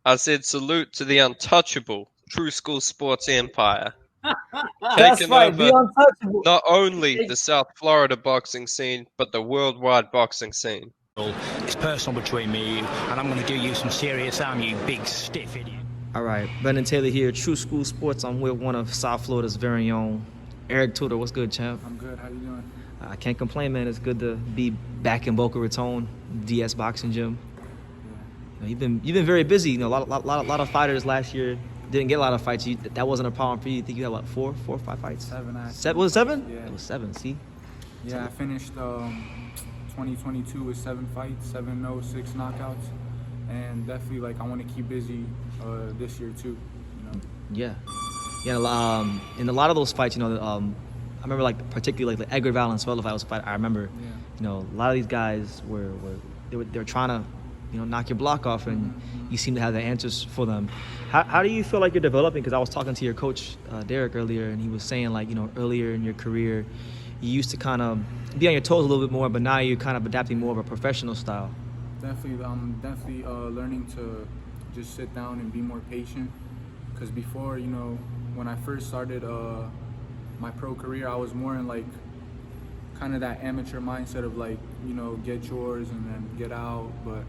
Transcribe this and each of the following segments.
I said salute to the untouchable True School Sports Empire. That's Taking right, over the untouchable. not only the South Florida boxing scene, but the worldwide boxing scene. It's personal between me and you, and I'm going to do you some serious harm, you big stiff idiot. All right, Brendan Taylor here, True School Sports. I'm with one of South Florida's very own, Eric Tudor. What's good, champ? I'm good. How you doing? I can't complain, man. It's good to be back in Boca Raton, DS Boxing Gym. Yeah. You've been very busy. You know, a lot of fighters last year didn't get a lot of fights. That wasn't a problem for you. You think you had what, four or five fights? Seven. Was it seven? Yeah. It was seven. See. Yeah, I finished 2022 with 7 fights, 7 6 knockouts, and definitely like I want to keep busy this year too. You know? Yeah. In a lot of those fights, you know, I remember like particularly like the Edgar Valenzuela fight was a fight I remember. Yeah. You know, a lot of these guys were trying to, you know, knock your block off, and you seem to have the answers for them. How do you feel like you're developing? Because I was talking to your coach Derek earlier, and he was saying like, you know, earlier in your career, you used to kind of be on your toes a little bit more, but now you're kind of adapting more of a professional style. Definitely, I'm definitely learning to just sit down and be more patient. Because before, you know, when I first started my pro career, I was more in like kind of that amateur mindset of like, you know, get yours and then get out. But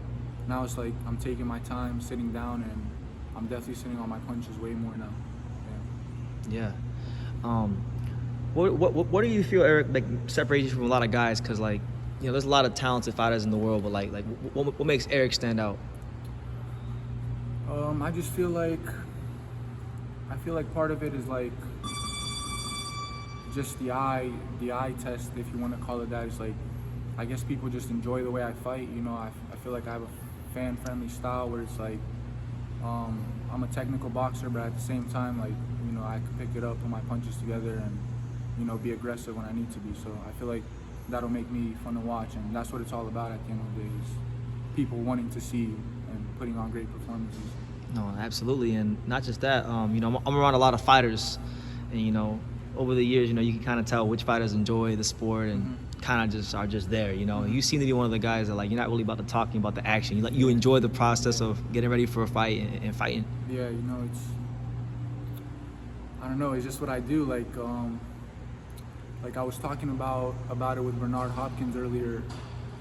now it's like I'm taking my time, sitting down, and I'm definitely sitting on my punches way more now. Yeah. What do you feel, Eric, like separates you from a lot of guys? Because like, you know, there's a lot of talented fighters in the world, but like what makes Eric stand out? I just feel like part of it is like just the eye test, if you want to call it that. It's like, I guess people just enjoy the way I fight. You know, I feel like I have a fan-friendly style where it's like I'm a technical boxer, but at the same time, like, you know, I can pick it up, put my punches together, and, you know, be aggressive when I need to be. So I feel like that'll make me fun to watch, and that's what it's all about at the end of the day, is people wanting to see you and putting on great performances. No, absolutely, and not just that. You know, I'm around a lot of fighters, and you know, over the years, you know, you can kind of tell which fighters enjoy the sport and kind of just are just there. You know, you seem to be one of the guys that like you're not really about the talking, about the action. You enjoy the process of getting ready for a fight and fighting. Yeah, you know, I don't know, it's just what I do. Like I was talking about it with Bernard Hopkins earlier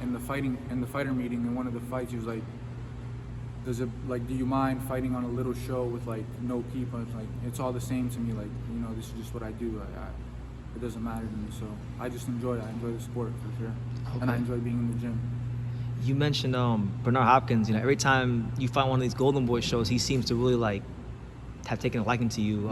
in the fighter meeting. In one of the fights, he was like, do you mind fighting on a little show with like no people? It's like, it's all the same to me. Like, you know, this is just what I do. It doesn't matter to me. So I just enjoy it. I enjoy the sport for sure. Okay. And I enjoy being in the gym. You mentioned Bernard Hopkins. You know, every time you find one of these Golden Boy shows, he seems to really like have taken a liking to you.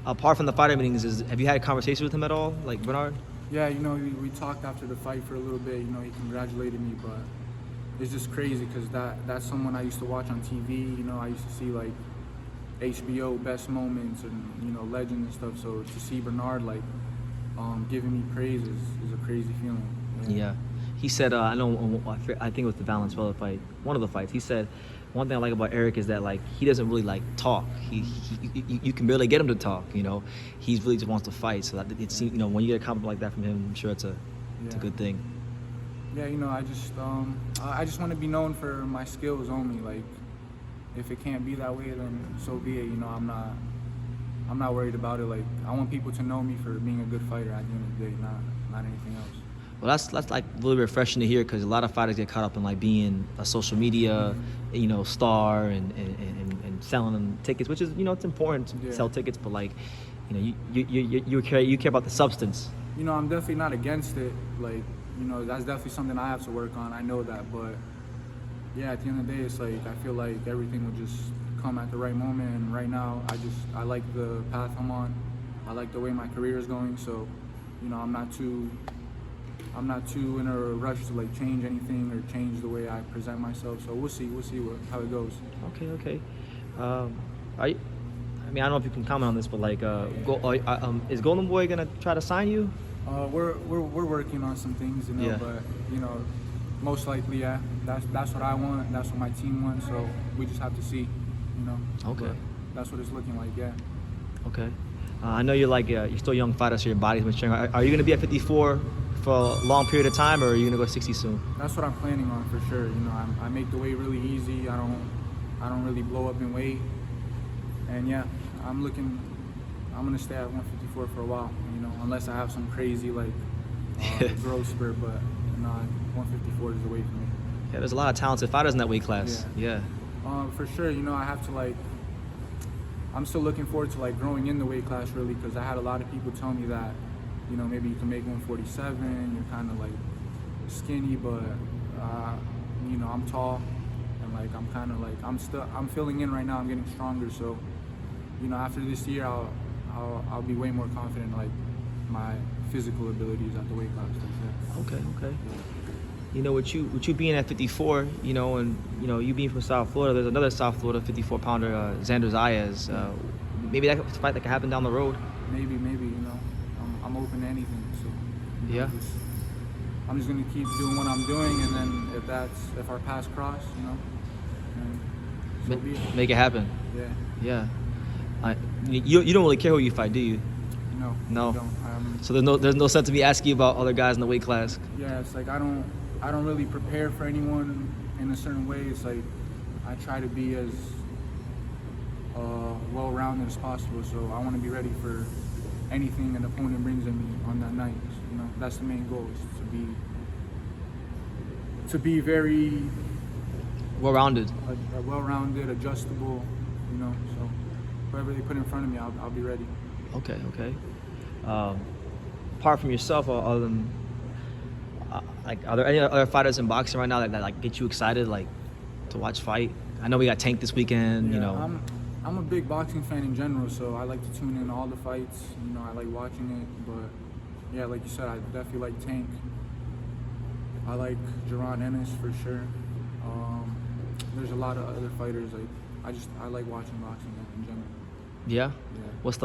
Apart from the fighter meetings, have you had a conversation with him at all, like Bernard? Yeah, you know, we talked after the fight for a little bit. You know, he congratulated me, but it's just crazy because that's someone I used to watch on TV. You know, I used to see like HBO best moments and, you know, legends and stuff. So to see Bernard like giving me praise is a crazy feeling. Yeah. He said, I think it was the Valenzuela fight, one of the fights. He said, one thing I like about Eric is that like he doesn't really like talk. You can barely get him to talk. You know, he really just wants to fight. So that it seems, you know, when you get a compliment like that from him, I'm sure it's a good thing. Yeah, you know, I just want to be known for my skills only. Like, if it can't be that way, then so be it. You know, I'm not worried about it. Like, I want people to know me for being a good fighter at the end of the day, not anything else. Well, that's like really refreshing to hear, because a lot of fighters get caught up in like being a social media, you know, star and selling them tickets, which is, you know, it's important to sell tickets, but like, you know, you care about the substance. You know, I'm definitely not against it. Like, you know, that's definitely something I have to work on. I know that, but yeah, at the end of the day, it's like I feel like everything will just come at the right moment. And right now, I like the path I'm on. I like the way my career is going. So, you know, I'm not too in a rush to like change anything or change the way I present myself. So we'll see how it goes. Okay. I mean, I don't know if you can comment on this, but like, is Golden Boy gonna try to sign you? We're working on some things, you know, Yeah. but you know, most likely, yeah. That's what I want. That's what my team wants. So we just have to see, you know. Okay. But that's what it's looking like, yeah. Okay. I know you're still a young fighter, so your body's maturing. Are you gonna be at 54 for a long period of time, or are you gonna go 60 soon? That's what I'm planning on for sure. You know, I make the weight really easy. I don't really blow up in weight. And yeah, I'm gonna stay at 154 for a while. You know, unless I have some crazy like growth spurt, but no, 154 is the weight for me. Yeah, there's a lot of talented fighters in that weight class. Yeah. For sure. You know, I have to like. I'm still looking forward to like growing in the weight class really, because I had a lot of people tell me that, you know, maybe you can make 147. You're kind of like skinny, but you know, I'm tall, and like I'm kind of like I'm filling in right now. I'm getting stronger, so you know, after this year, I'll be way more confident in like my physical abilities at the weight class. Okay. You know, with you being at 54, you know, and you know, you being from South Florida, there's another South Florida 54-pounder, Xander Zayas. Maybe that fight that could happen down the road. Maybe, you know, I'm open to anything. So you know, Yeah. I'm just gonna keep doing what I'm doing, and then if our paths cross, you know, so be it. Make it happen. Yeah. Yeah. You don't really care who you fight, do you? No. No. I don't. So there's no sense to me asking you about other guys in the weight class. Yeah, it's like I don't really prepare for anyone in a certain way. It's like I try to be as well-rounded as possible. So I want to be ready for anything an opponent brings at me on that night. You know, that's the main goal, is to be very Well-rounded. well-rounded, adjustable. You know, so whoever they put in front of me, I'll be ready. Okay. Apart from yourself, other than like, are there any other fighters in boxing right now that like get you excited, like to watch fight? I know we got Tank this weekend. Yeah, You know. I'm a big boxing fan in general, so I like to tune in all the fights. You know, I like watching it, but yeah, like you said, I definitely like Tank. I like Gervonta Davis for sure. There's a lot of other fighters. Like I like watching boxing in general. Yeah. What's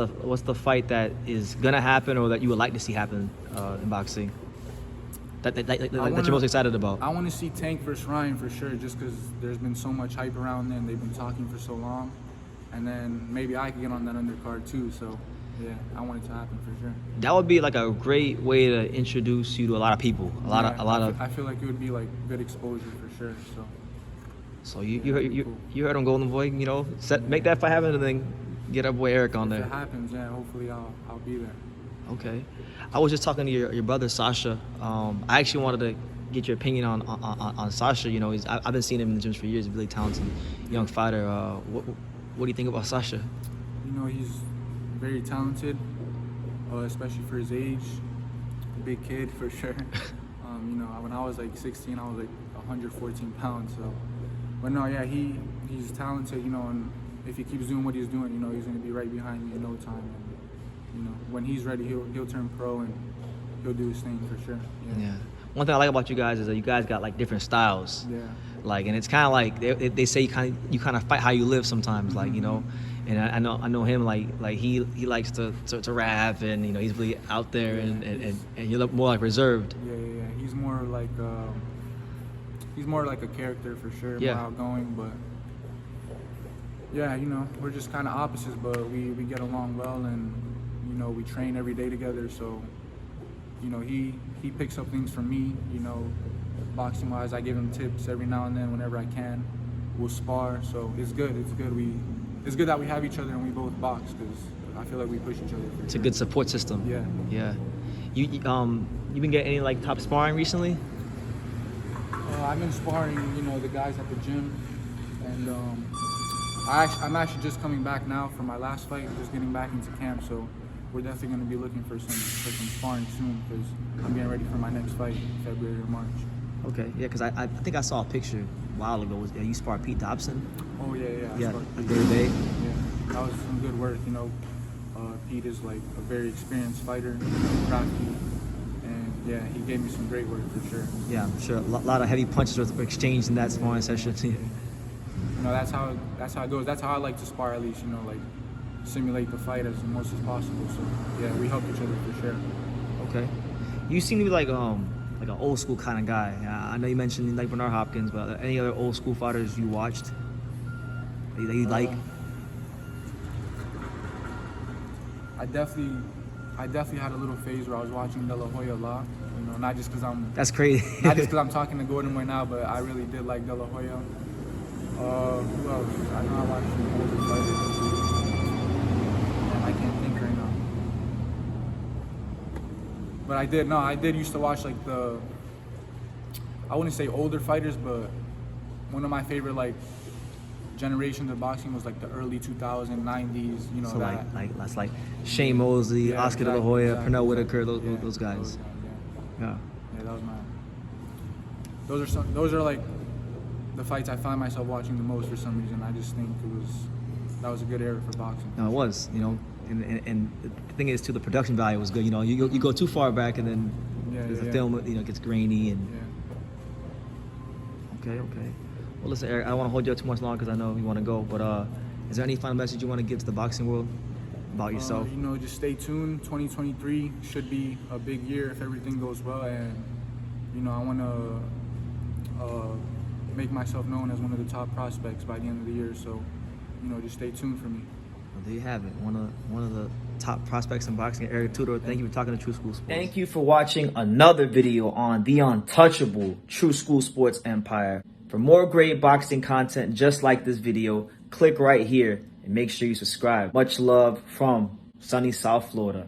the fight that is gonna happen, or that you would like to see happen in boxing? That you're most excited about? I want to see Tank versus Ryan for sure, just because there's been so much hype around them. They've been talking for so long, and then maybe I could get on that undercard too. So yeah, I want it to happen for sure. That would be like a great way to introduce you to a lot of people. I feel like it would be like good exposure for sure. So you heard on Golden Boy, you know, make that fight happen, and then get our boy Eric on If there. it happens, yeah, hopefully I'll be there. Okay. I was just talking to your brother Sasha. I actually wanted to get your opinion on Sasha. You know, I've been seeing him in the gyms for years. Really talented young fighter. What do you think about Sasha? You know, he's very talented, especially for his age. Big kid for sure. You know, when I was like 16, I was like 114 pounds. So, but no, yeah, he's talented. You know, and if he keeps doing what he's doing, you know, he's gonna be right behind me in no time. And, you know, when he's ready, he'll turn pro and he'll do his thing for sure. Yeah. One thing I like about you guys is that you guys got like different styles. Yeah. Like, and it's kind of like they say you kind of fight how you live sometimes. Like, you know, and I know him like he likes to rap, and you know, he's really out there, and you look more like reserved. Yeah. He's more like a character for sure. Yeah. More outgoing, but yeah, you know, we're just kind of opposites, but we get along well, and you know, we train every day together. So, you know, he picks up things from me. You know, boxing wise, I give him tips every now and then whenever I can. We'll spar, so it's good. It's good that we have each other and we both box, because I feel like we push each other. It's a good support system. Yeah. You been getting any like top sparring recently? I've been sparring, you know, the guys at the gym, and I'm actually just coming back now from my last fight, just getting back into camp. So we're definitely going to be looking for some sparring soon, because I'm getting ready for my next fight in February or March. Okay, yeah, because I think I saw a picture a while ago. You sparred Pete Dobson? Oh yeah. Yeah, Sparred the other day. Yeah, that was some good work. You know, Pete is like a very experienced fighter, crafty, and yeah, he gave me some great work for sure. Yeah, I'm sure a lot of heavy punches were exchanged in that sparring session. You know, that's how it goes. That's how I like to spar, at least. You know, like simulate the fight as much as possible. So yeah, we helped each other for sure. Okay. You seem to be like an old school kind of guy. I know you mentioned like Bernard Hopkins, but any other old school fighters you watched that you like? I definitely had a little phase where I was watching De La Hoya a lot. You know, not just because I'm That's crazy. not just because I'm talking to Gordon right now, but I really did like De La Hoya. Who else? I know I watched some older fighters. And I can't think right now. But I did used to watch like I wouldn't say older fighters, but one of my favorite like generations of boxing was like the early 2000s, 90s, you know. So that. that's like Shane Mosley, Yeah, Oscar De La exactly, Hoya, exactly, Pernell exactly. Whitaker, Yeah, those guys. Yeah. Yeah, that was those are like the fights I find myself watching the most for some reason. I just think that was a good era for boxing. No, it was, you know, and the thing is too, the production value was good. You know, you go too far back and then the film, you know, gets grainy and. Yeah. Okay. Well, listen, Eric, I don't want to hold you up too much longer because I know you want to go. But is there any final message you want to give to the boxing world about yourself? You know, just stay tuned. 2023 should be a big year if everything goes well, and you know, I want to make myself known as one of the top prospects by the end of the year. So, you know, just stay tuned for me. Well, there you have it. One of the top prospects in boxing, Eric Tudor. Thank you for talking to True School Sports. Thank you for watching another video on the untouchable True School Sports Empire. For more great boxing content just like this video, click right here and make sure you subscribe. Much love from sunny South Florida.